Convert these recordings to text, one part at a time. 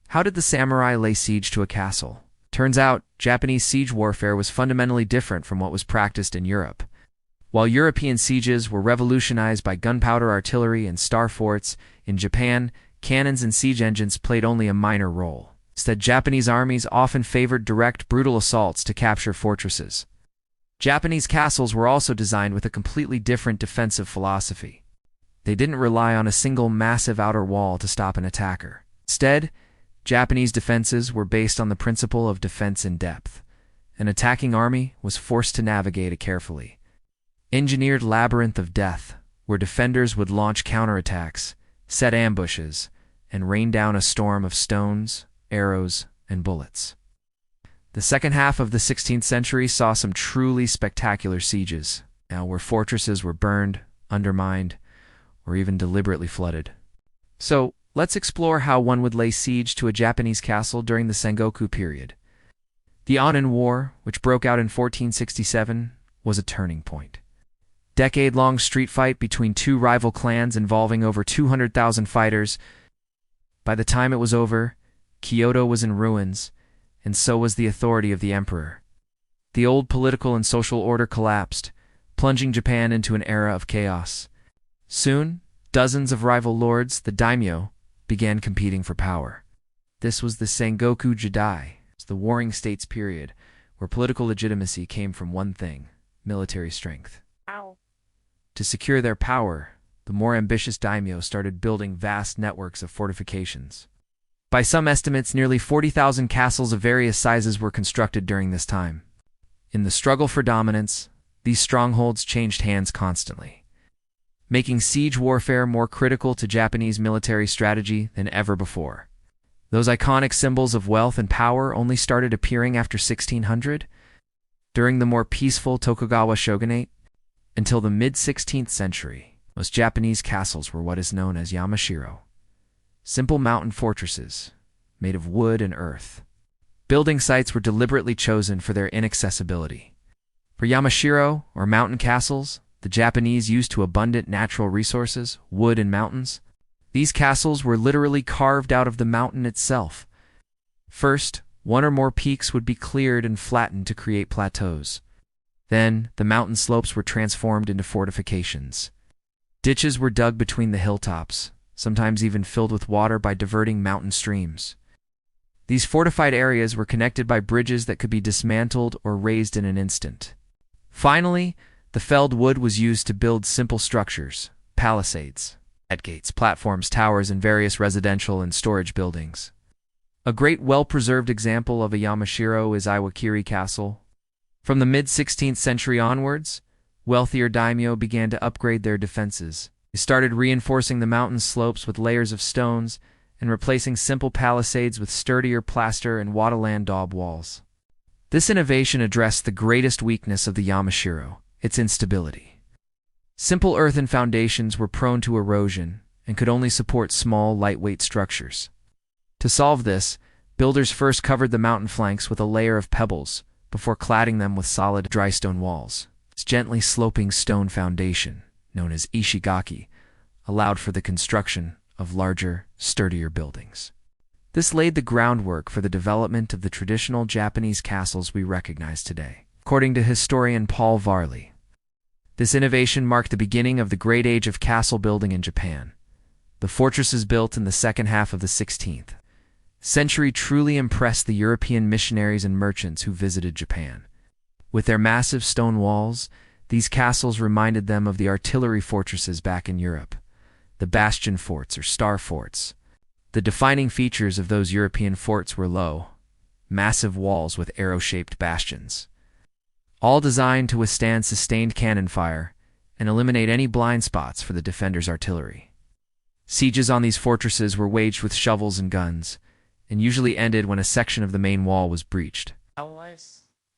How did the samurai lay siege to a castle? Turns out, Japanese siege warfare was fundamentally different from what was practiced in Europe. While European sieges were revolutionized by gunpowder artillery and star forts, in Japan, cannons and siege engines played only a minor role. Instead, Japanese armies often favored direct, brutal assaults to capture fortresses. Japanese castles were also designed with a completely different defensive philosophy. They didn't rely on a single massive outer wall to stop an attacker. Instead, Japanese defenses were based on the principle of defense in depth. An attacking army was forced to navigate a carefully engineered labyrinth of death, where defenders would launch counterattacks, set ambushes, and rain down a storm of stones, arrows, and bullets. The second half of the 16th century saw some truly spectacular sieges, where fortresses were burned, undermined, or even deliberately flooded. So, let's explore how one would lay siege to a Japanese castle during the Sengoku period. The Onin War, which broke out in 1467, was a turning point. Decade-long street fight between two rival clans involving over 200,000 fighters. By the time it was over, Kyoto was in ruins, and so was the authority of the emperor. The old political and social order collapsed, plunging Japan into an era of chaos. Soon, dozens of rival lords, the daimyo, began competing for power. This was the Sengoku Jidai, the Warring States period, where political legitimacy came from one thing: military strength. Ow. To secure their power, the more ambitious daimyo started building vast networks of fortifications. By some estimates, nearly 40,000 castles of various sizes were constructed during this time. In the struggle for dominance, these strongholds changed hands constantly, making siege warfare more critical to Japanese military strategy than ever before. Those iconic symbols of wealth and power only started appearing after 1600, during the more peaceful Tokugawa shogunate. Until the mid-16th century, most Japanese castles were what is known as yamashiro, simple mountain fortresses made of wood and earth. Building sites were deliberately chosen for their inaccessibility. For yamashiro, or mountain castles, the Japanese used to abundant natural resources, wood and mountains. These castles were literally carved out of the mountain itself. First, one or more peaks would be cleared and flattened to create plateaus. Then, the mountain slopes were transformed into fortifications. Ditches were dug between the hilltops, sometimes even filled with water by diverting mountain streams. These fortified areas were connected by bridges that could be dismantled or raised in an instant. Finally, the felled wood was used to build simple structures: palisades, gates, platforms, towers, and various residential and storage buildings. A great well-preserved example of a yamashiro is Iwakiri Castle. From the mid-16th century onwards, wealthier daimyo began to upgrade their defenses. They started reinforcing the mountain slopes with layers of stones and replacing simple palisades with sturdier plaster and wattleland daub walls. This innovation addressed the greatest weakness of the yamashiro: its instability. Simple earthen foundations were prone to erosion and could only support small, lightweight structures. To solve this, builders first covered the mountain flanks with a layer of pebbles before cladding them with solid, dry stone walls. This gently sloping stone foundation, known as ishigaki, allowed for the construction of larger, sturdier buildings. This laid the groundwork for the development of the traditional Japanese castles we recognize today. According to historian Paul Varley, this innovation marked the beginning of the Great Age of castle building in Japan. The fortresses built in the second half of the 16th century truly impressed the European missionaries and merchants who visited Japan. With their massive stone walls, these castles reminded them of the artillery fortresses back in Europe, the bastion forts or star forts. The defining features of those European forts were low, massive walls with arrow-shaped bastions, all designed to withstand sustained cannon fire and eliminate any blind spots for the defenders' artillery. Sieges on these fortresses were waged with shovels and guns, and usually ended when a section of the main wall was breached.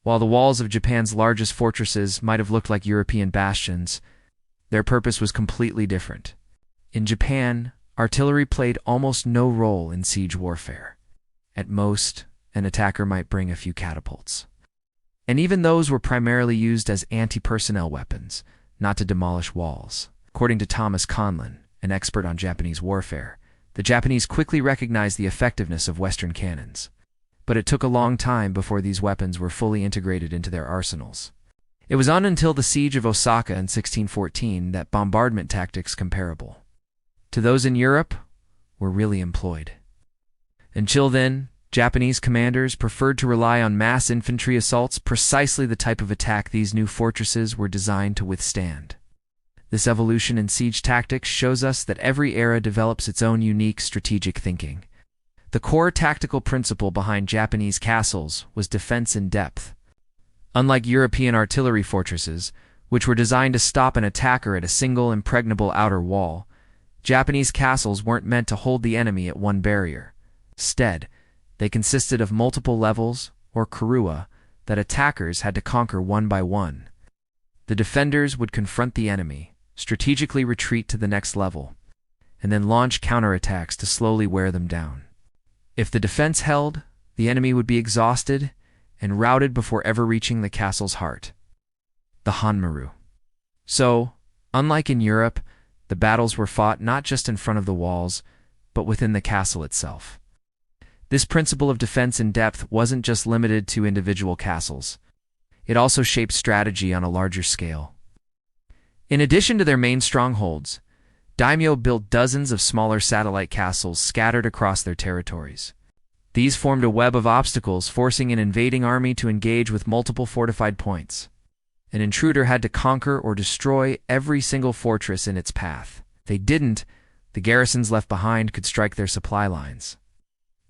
While the walls of Japan's largest fortresses might have looked like European bastions, their purpose was completely different. In Japan, artillery played almost no role in siege warfare. At most, an attacker might bring a few catapults. And even those were primarily used as anti-personnel weapons, not to demolish walls. According to Thomas Conlon, an expert on Japanese warfare, The Japanese quickly recognized the effectiveness of Western cannons, but it took a long time before these weapons were fully integrated into their arsenals. It was not until the siege of Osaka in 1614 that bombardment tactics comparable to those in Europe were really employed. Until then, Japanese commanders preferred to rely on mass infantry assaults, precisely the type of attack these new fortresses were designed to withstand. This evolution in siege tactics shows us that every era develops its own unique strategic thinking. The core tactical principle behind Japanese castles was defense in depth. Unlike European artillery fortresses, which were designed to stop an attacker at a single impregnable outer wall, Japanese castles weren't meant to hold the enemy at one barrier. Instead, they consisted of multiple levels, or kurua, that attackers had to conquer one by one. The defenders would confront the enemy, strategically retreat to the next level, and then launch counterattacks to slowly wear them down. If the defense held, the enemy would be exhausted and routed before ever reaching the castle's heart, the Hanmaru. So, unlike in Europe, the battles were fought not just in front of the walls, but within the castle itself. This principle of defense in depth wasn't just limited to individual castles. It also shaped strategy on a larger scale. In addition to their main strongholds, daimyo built dozens of smaller satellite castles scattered across their territories. These formed a web of obstacles, forcing an invading army to engage with multiple fortified points. An intruder had to conquer or destroy every single fortress in its path. If they didn't, the garrisons left behind could strike their supply lines.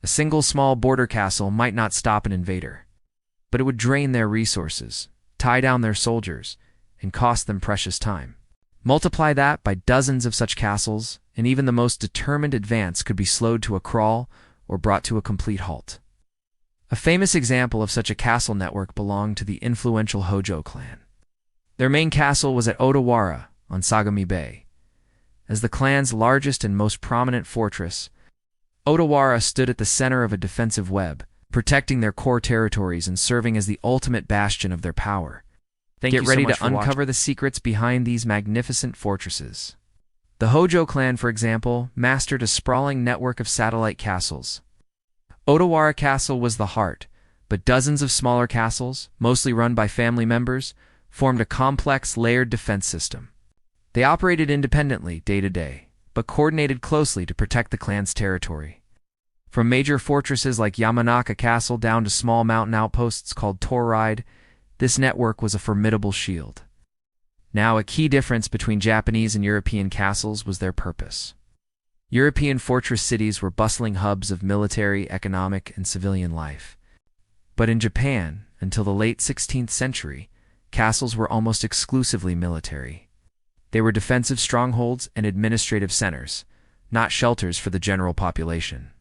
A single small border castle might not stop an invader, but it would drain their resources, tie down their soldiers, and cost them precious time. Multiply that by dozens of such castles, and even the most determined advance could be slowed to a crawl or brought to a complete halt. A famous example of such a castle network belonged to the influential Hojo clan. Their main castle was at Odawara on Sagami Bay. As the clan's largest and most prominent fortress, Odawara stood at the center of a defensive web, protecting their core territories and serving as the ultimate bastion of their power. Get ready to uncover the secrets behind these magnificent fortresses. The Hojo clan, for example, mastered a sprawling network of satellite castles. Odawara Castle was the heart, but dozens of smaller castles, mostly run by family members, formed a complex, layered defense system. They operated independently day to day, but coordinated closely to protect the clan's territory. From major fortresses like Yamanaka Castle down to small mountain outposts called Toride, this network was a formidable shield. Now, a key difference between Japanese and European castles was their purpose. European fortress cities were bustling hubs of military, economic, and civilian life. But in Japan, until the late 16th century, castles were almost exclusively military. They were defensive strongholds and administrative centers, not shelters for the general population.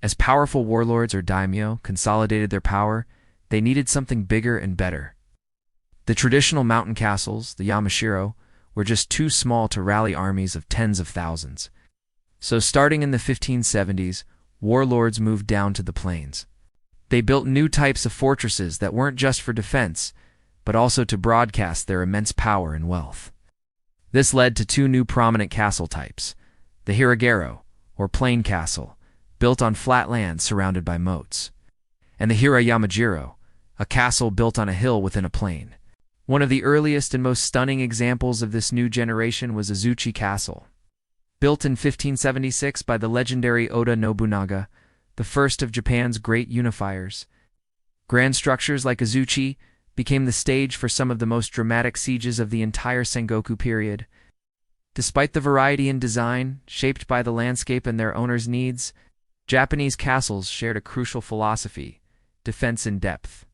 As powerful warlords or daimyo consolidated their power, they needed something bigger and better. The traditional mountain castles, the Yamashiro, were just too small to rally armies of tens of thousands. So starting in the 1570s, warlords moved down to the plains. They built new types of fortresses that weren't just for defense, but also to broadcast their immense power and wealth. This led to two new prominent castle types: the Hiragero, or plain castle, built on flat land surrounded by moats, and the Hirayamajiro, a castle built on a hill within a plain. One of the earliest and most stunning examples of this new generation was Azuchi Castle. Built in 1576 by the legendary Oda Nobunaga, the first of Japan's great unifiers, grand structures like Azuchi became the stage for some of the most dramatic sieges of the entire Sengoku period. Despite the variety in design, shaped by the landscape and their owners' needs, Japanese castles shared a crucial philosophy: defense in depth.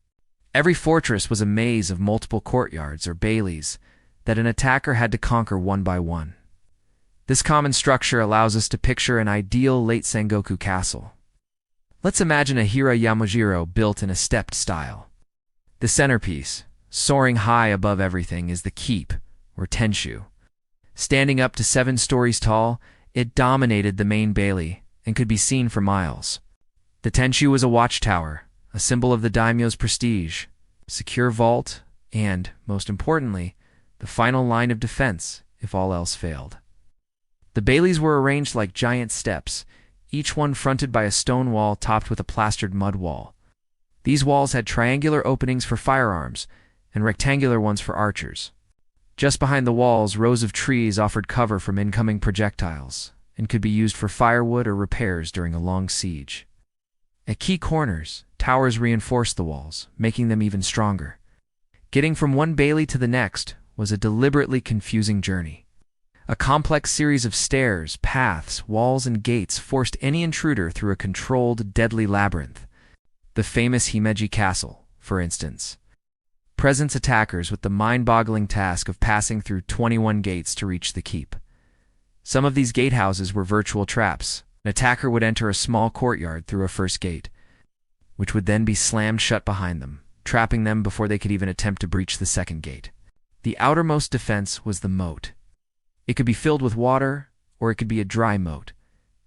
Every fortress was a maze of multiple courtyards or baileys that an attacker had to conquer one by one. This common structure allows us to picture an ideal late Sengoku castle. Let's imagine a Hirayamajiro built in a stepped style. The centerpiece, soaring high above everything, is the keep, or tenshu. Standing up to 7 stories tall, it dominated the main bailey and could be seen for miles. The tenshu was a watchtower, a symbol of the daimyo's prestige, secure vault, and, most importantly, the final line of defense if all else failed. The baileys were arranged like giant steps, each one fronted by a stone wall topped with a plastered mud wall. These walls had triangular openings for firearms and rectangular ones for archers. Just behind the walls, rows of trees offered cover from incoming projectiles and could be used for firewood or repairs during a long siege. At key corners, towers reinforced the walls, making them even stronger. Getting from one bailey to the next was a deliberately confusing journey. A complex series of stairs, paths, walls, and gates forced any intruder through a controlled, deadly labyrinth. The famous Himeji Castle, for instance, presents attackers with the mind-boggling task of passing through 21 gates to reach the keep. Some of these gatehouses were virtual traps. An attacker would enter a small courtyard through a first gate, which would then be slammed shut behind them, trapping them before they could even attempt to breach the second gate. The outermost defense was the moat. It could be filled with water, or it could be a dry moat,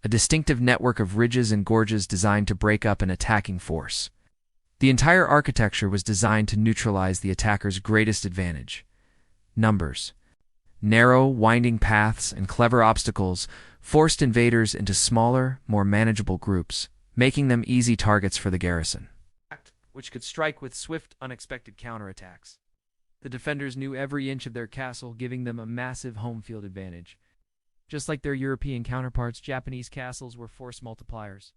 a distinctive network of ridges and gorges designed to break up an attacking force. The entire architecture was designed to neutralize the attacker's greatest advantage: numbers. Narrow, winding paths and clever obstacles forced invaders into smaller, more manageable groups, making them easy targets for the garrison, which could strike with swift, unexpected counterattacks. The defenders knew every inch of their castle, giving them a massive home field advantage. Just like their European counterparts, Japanese castles were force multipliers.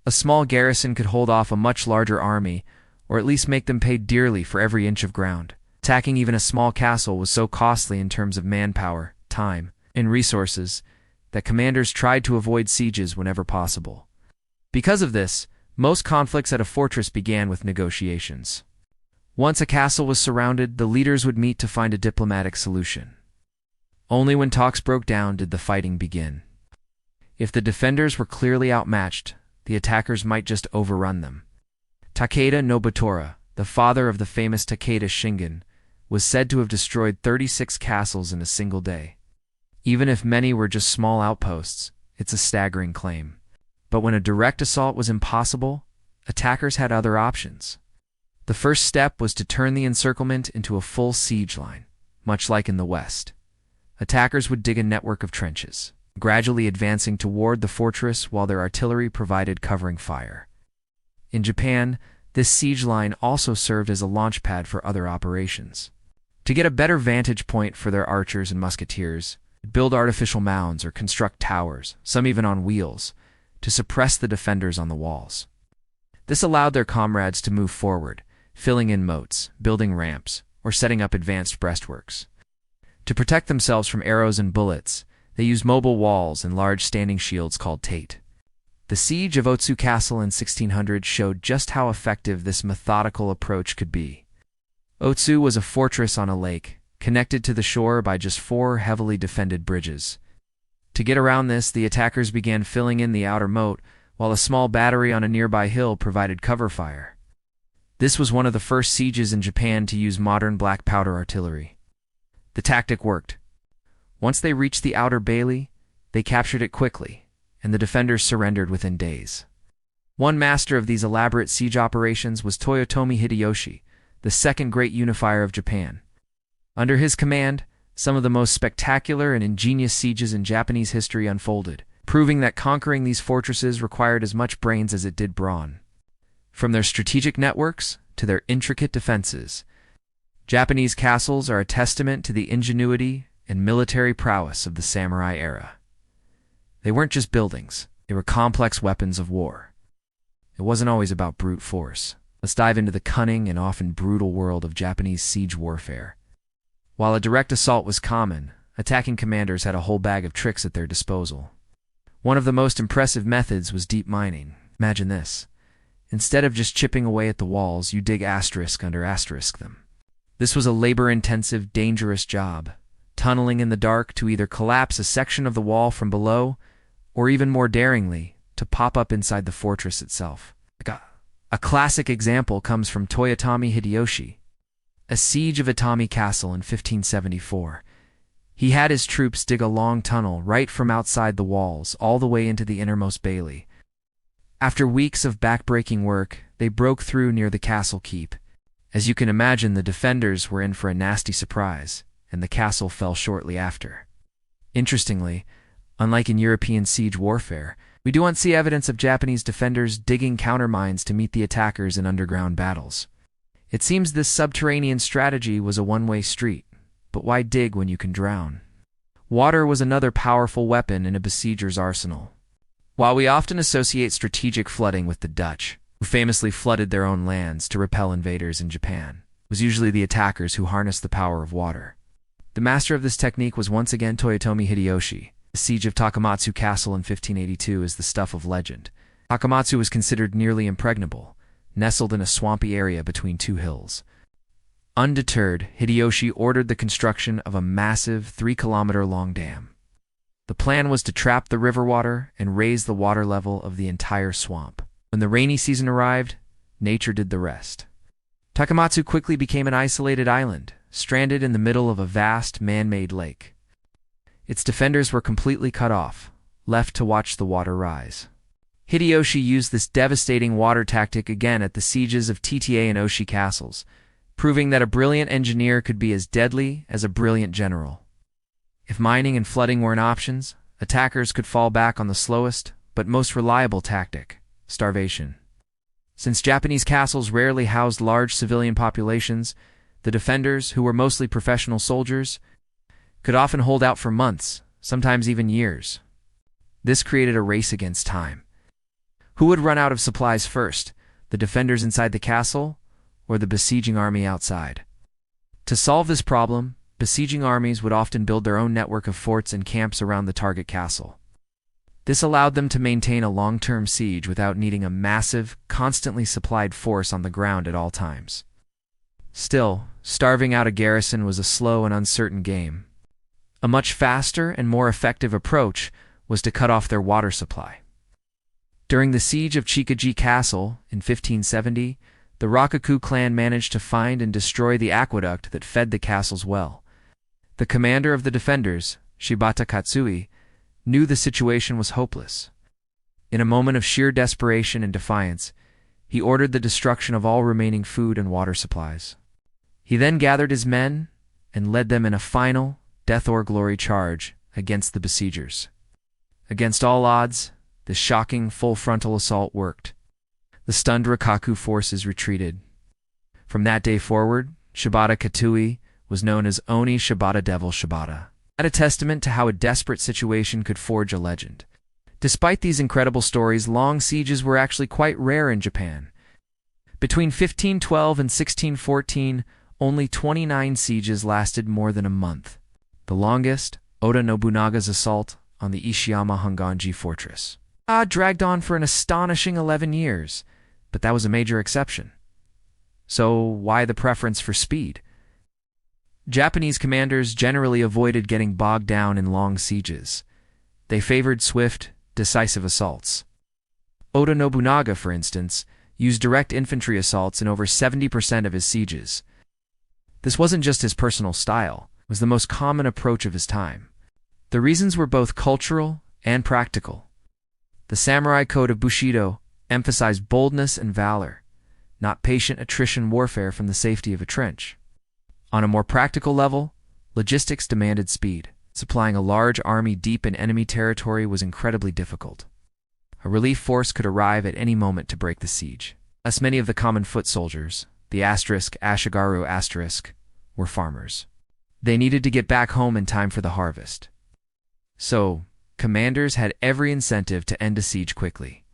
A small garrison could hold off a much larger army, or at least make them pay dearly for every inch of ground. Attacking even a small castle was so costly in terms of manpower, time, and resources that commanders tried to avoid sieges whenever possible. Because of this, most conflicts at a fortress began with negotiations. Once a castle was surrounded, the leaders would meet to find a diplomatic solution. Only when talks broke down did the fighting begin. If the defenders were clearly outmatched, the attackers might just overrun them. Takeda Nobutora, the father of the famous Takeda Shingen, was said to have destroyed 36 castles in a single day. Even if many were just small outposts, it's a staggering claim. But when a direct assault was impossible, attackers had other options. The first step was to turn the encirclement into a full siege line, much like in the West. Attackers would dig a network of trenches, gradually advancing toward the fortress while their artillery provided covering fire. In Japan, this siege line also served as a launch pad for other operations. To get a better vantage point for their archers and musketeers, they'd build artificial mounds or construct towers, some even on wheels, to suppress the defenders on the walls. This allowed their comrades to move forward, filling in moats, building ramps, or setting up advanced breastworks. To protect themselves from arrows and bullets, they used mobile walls and large standing shields called tate. The siege of Otsu Castle in 1600 showed just how effective this methodical approach could be. Otsu was a fortress on a lake, connected to the shore by just 4 heavily defended bridges. To get around this, the attackers began filling in the outer moat, while a small battery on a nearby hill provided cover fire. This was one of the first sieges in Japan to use modern black powder artillery. The tactic worked. Once they reached the outer bailey, they captured it quickly, and the defenders surrendered within days. One master of these elaborate siege operations was Toyotomi Hideyoshi, the second great unifier of Japan. Under his command, some of the most spectacular and ingenious sieges in Japanese history unfolded, proving that conquering these fortresses required as much brains as it did brawn. From their strategic networks to their intricate defenses, Japanese castles are a testament to the ingenuity and military prowess of the samurai era. They weren't just buildings, they were complex weapons of war. It wasn't always about brute force. Let's dive into the cunning and often brutal world of Japanese siege warfare. While a direct assault was common, attacking commanders had a whole bag of tricks at their disposal. One of the most impressive methods was deep mining. Imagine this. Instead of just chipping away at the walls, you dig asterisk under asterisk them. This was a labor-intensive, dangerous job, tunneling in the dark to either collapse a section of the wall from below, or even more daringly, to pop up inside the fortress itself. A classic example comes from Toyotomi Hideyoshi, a siege of Atami Castle in 1574. He had his troops dig a long tunnel right from outside the walls all the way into the innermost bailey. After weeks of back-breaking work, they broke through near the castle keep. As you can imagine, the defenders were in for a nasty surprise, and the castle fell shortly after. Interestingly, unlike in European siege warfare, We do not see evidence of Japanese defenders digging countermines to meet the attackers in underground battles. It seems this subterranean strategy was a one-way street, but why dig when you can drown? Water was another powerful weapon in a besieger's arsenal. While we often associate strategic flooding with the Dutch, who famously flooded their own lands to repel invaders in Japan, it was usually the attackers who harnessed the power of water. The master of this technique was once again Toyotomi Hideyoshi. The siege of Takamatsu Castle in 1582 is the stuff of legend. Takamatsu was considered nearly impregnable, nestled in a swampy area between two hills. Undeterred, Hideyoshi ordered the construction of a massive 3-kilometer-long dam. The plan was to trap the river water and raise the water level of the entire swamp. When the rainy season arrived, nature did the rest. Takamatsu quickly became an isolated island, stranded in the middle of a vast man-made lake. Its defenders were completely cut off, left to watch the water rise. Hideyoshi used this devastating water tactic again at the sieges of Tita and Oshi castles, proving that a brilliant engineer could be as deadly as a brilliant general. If mining and flooding weren't options, attackers could fall back on the slowest but most reliable tactic: starvation. Since Japanese castles rarely housed large civilian populations, the defenders, who were mostly professional soldiers, could often hold out for months, sometimes even years. This created a race against time. Who would run out of supplies first, the defenders inside the castle or the besieging army outside? To solve this problem, besieging armies would often build their own network of forts and camps around the target castle. This allowed them to maintain a long-term siege without needing a massive, constantly supplied force on the ground at all times. Still, starving out a garrison was a slow and uncertain game. A much faster and more effective approach was to cut off their water supply. During the siege of Chikaji Castle in 1570, the Rokkaku clan managed to find and destroy the aqueduct that fed the castle's well. The commander of the defenders, Shibata Katsui, knew the situation was hopeless. In a moment of sheer desperation and defiance, he ordered the destruction of all remaining food and water supplies. He then gathered his men and led them in a final, death-or-glory charge against the besiegers. Against all odds, this shocking full-frontal assault worked. The stunned Rokkaku forces retreated. From that day forward, Shibata Katsui was known as Oni Shibata Devil Shibata, a testament to how a desperate situation could forge a legend. Despite these incredible stories, long sieges were actually quite rare in Japan. Between 1512 and 1614, only 29 sieges lasted more than a month. The longest, Oda Nobunaga's assault on the Ishiyama Honganji fortress, dragged on for an astonishing 11 years, but that was a major exception. So why the preference for speed? Japanese commanders generally avoided getting bogged down in long sieges. They favored swift, decisive assaults. Oda Nobunaga, for instance, used direct infantry assaults in over 70% of his sieges. This wasn't just his personal style, it was the most common approach of his time. The reasons were both cultural and practical. The samurai code of Bushido emphasized boldness and valor, not patient attrition warfare from the safety of a trench. On a more practical level, logistics demanded speed. Supplying a large army deep in enemy territory was incredibly difficult. A relief force could arrive at any moment to break the siege. Thus, many of the common foot soldiers, the Ashigaru were farmers. They needed to get back home in time for the harvest. So, commanders had every incentive to end a siege quickly.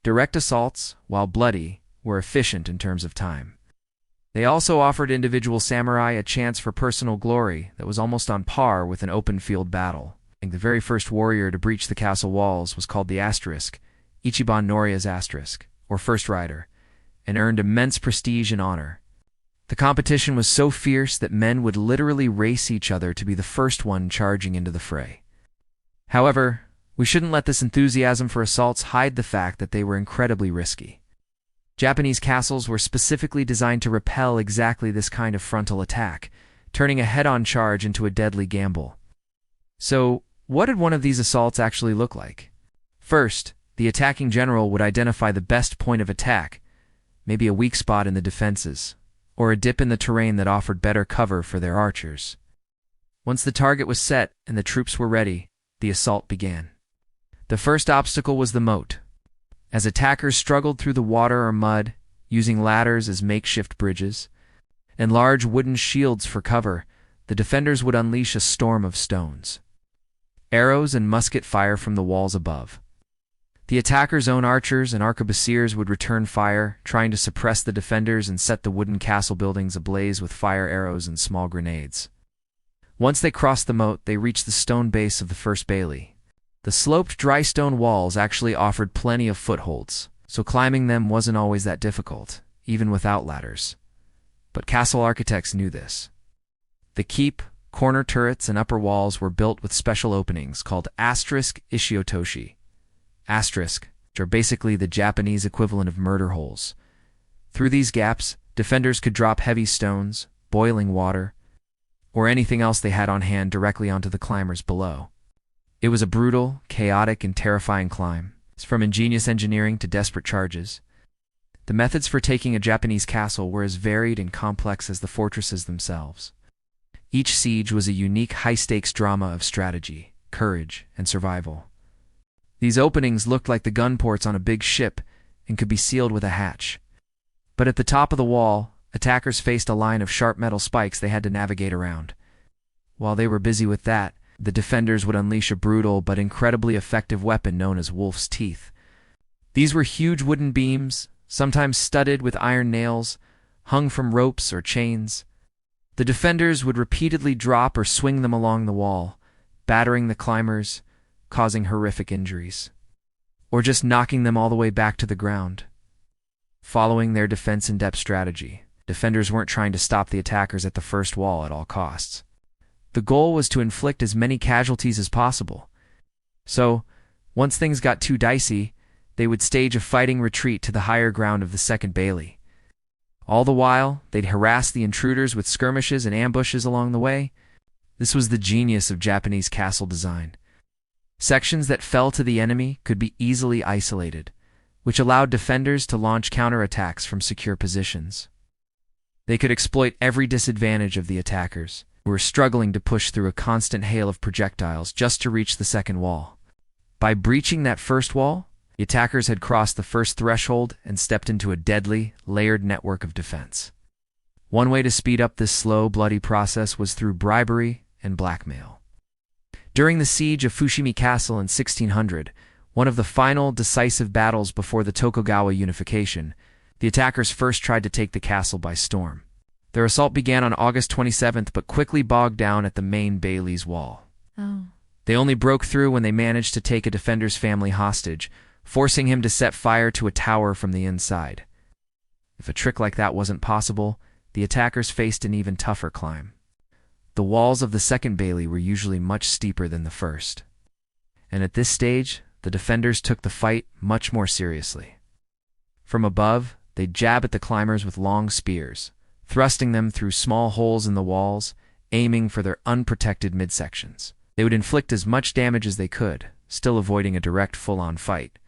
Direct assaults, while bloody, were efficient in terms of time. They also offered individual samurai a chance for personal glory that was almost on par with an open-field battle. The very first warrior to breach the castle walls was called the Ichiban Noriya's or First Rider, and earned immense prestige and honor. The competition was so fierce that men would literally race each other to be the first one charging into the fray. However, we shouldn't let this enthusiasm for assaults hide the fact that they were incredibly risky. Japanese castles were specifically designed to repel exactly this kind of frontal attack, turning a head-on charge into a deadly gamble. So, what did one of these assaults actually look like? First, the attacking general would identify the best point of attack, maybe a weak spot in the defenses, or a dip in the terrain that offered better cover for their archers. Once the target was set and the troops were ready, the assault began. The first obstacle was the moat. As attackers struggled through the water or mud, using ladders as makeshift bridges, and large wooden shields for cover, the defenders would unleash a storm of stones, arrows, and musket fire from the walls above. The attackers' own archers and arquebusiers would return fire, trying to suppress the defenders and set the wooden castle buildings ablaze with fire arrows and small grenades. Once they crossed the moat, they reached the stone base of the first bailey. The sloped dry stone walls actually offered plenty of footholds, so climbing them wasn't always that difficult, even without ladders. But castle architects knew this. The keep, corner turrets, and upper walls were built with special openings called *ishiotoshi. Asterisk, which are basically the Japanese equivalent of murder holes. Through these gaps, defenders could drop heavy stones, boiling water, or anything else they had on hand directly onto the climbers below. It was a brutal, chaotic, and terrifying climb, from ingenious engineering to desperate charges. The methods for taking a Japanese castle were as varied and complex as the fortresses themselves. Each siege was a unique high-stakes drama of strategy, courage, and survival. These openings looked like the gun ports on a big ship and could be sealed with a hatch. But at the top of the wall, attackers faced a line of sharp metal spikes they had to navigate around. While they were busy with that, the defenders would unleash a brutal but incredibly effective weapon known as wolf's teeth. These were huge wooden beams, sometimes studded with iron nails, hung from ropes or chains. The defenders would repeatedly drop or swing them along the wall, battering the climbers, causing horrific injuries, or just knocking them all the way back to the ground. Following their defense-in-depth strategy, defenders weren't trying to stop the attackers at the first wall at all costs. The goal was to inflict as many casualties as possible. So, once things got too dicey, they would stage a fighting retreat to the higher ground of the second bailey. All the while, they'd harass the intruders with skirmishes and ambushes along the way. This was the genius of Japanese castle design. Sections that fell to the enemy could be easily isolated, which allowed defenders to launch counterattacks from secure positions. They could exploit every disadvantage of the attackers, who were struggling to push through a constant hail of projectiles just to reach the second wall. By breaching that first wall, the attackers had crossed the first threshold and stepped into a deadly, layered network of defense. One way to speed up this slow, bloody process was through bribery and blackmail. During the siege of Fushimi Castle in 1600, one of the final decisive battles before the Tokugawa unification, the attackers first tried to take the castle by storm. Their assault began on August 27th but quickly bogged down at the main bailey's wall. They only broke through when they managed to take a defender's family hostage, forcing him to set fire to a tower from the inside. If a trick like that wasn't possible, the attackers faced an even tougher climb. The walls of the second bailey were usually much steeper than the first, and at this stage, the defenders took the fight much more seriously. From above, they'd jab at the climbers with long spears, thrusting them through small holes in the walls, aiming for their unprotected midsections. They would inflict as much damage as they could, still avoiding a direct full-on fight.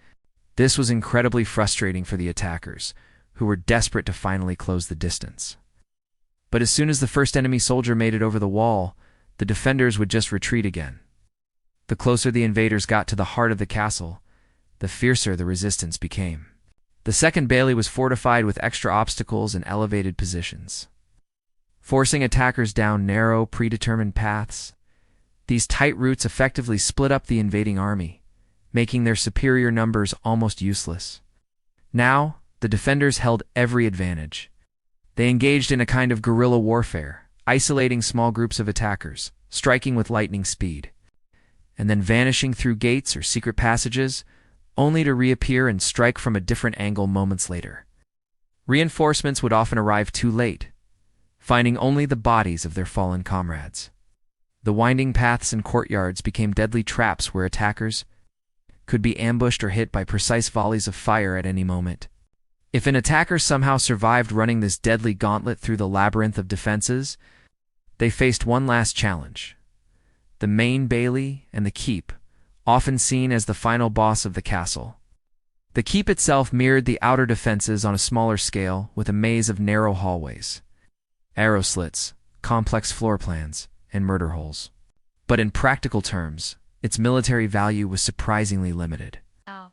This was incredibly frustrating for the attackers, who were desperate to finally close the distance. But as soon as the first enemy soldier made it over the wall, the defenders would just retreat again. The closer the invaders got to the heart of the castle, the fiercer the resistance became. The second bailey was fortified with extra obstacles and elevated positions, forcing attackers down narrow, predetermined paths. These tight routes effectively split up the invading army, making their superior numbers almost useless. Now, the defenders held every advantage. They engaged in a kind of guerrilla warfare, isolating small groups of attackers, striking with lightning speed, and then vanishing through gates or secret passages, only to reappear and strike from a different angle moments later. Reinforcements would often arrive too late, finding only the bodies of their fallen comrades. The winding paths and courtyards became deadly traps where attackers could be ambushed or hit by precise volleys of fire at any moment. If an attacker somehow survived running this deadly gauntlet through the labyrinth of defenses, they faced one last challenge: the main bailey and the keep, often seen as the final boss of the castle. The keep itself mirrored the outer defenses on a smaller scale, with a maze of narrow hallways, arrow slits, complex floor plans, and murder holes. But in practical terms, its military value was surprisingly limited. Oh.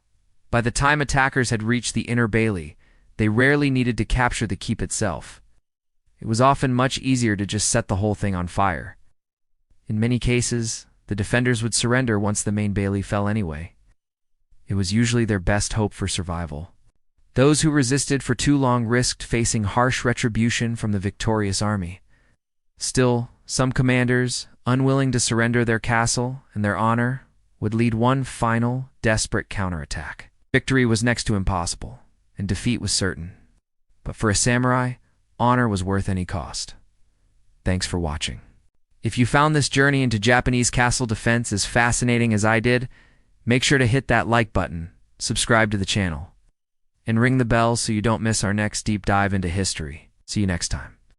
By the time attackers had reached the inner bailey, they rarely needed to capture the keep itself. It was often much easier to just set the whole thing on fire. In many cases, the defenders would surrender once the main bailey fell anyway. It was usually their best hope for survival. Those who resisted for too long risked facing harsh retribution from the victorious army. Still, some commanders, unwilling to surrender their castle and their honor, would lead one final, desperate counterattack. Victory was next to impossible, and defeat was certain. But for a samurai, honor was worth any cost. Thanks for watching. If you found this journey into Japanese castle defense as fascinating as I did, make sure to hit that like button, subscribe to the channel, and ring the bell so you don't miss our next deep dive into history. See you next time.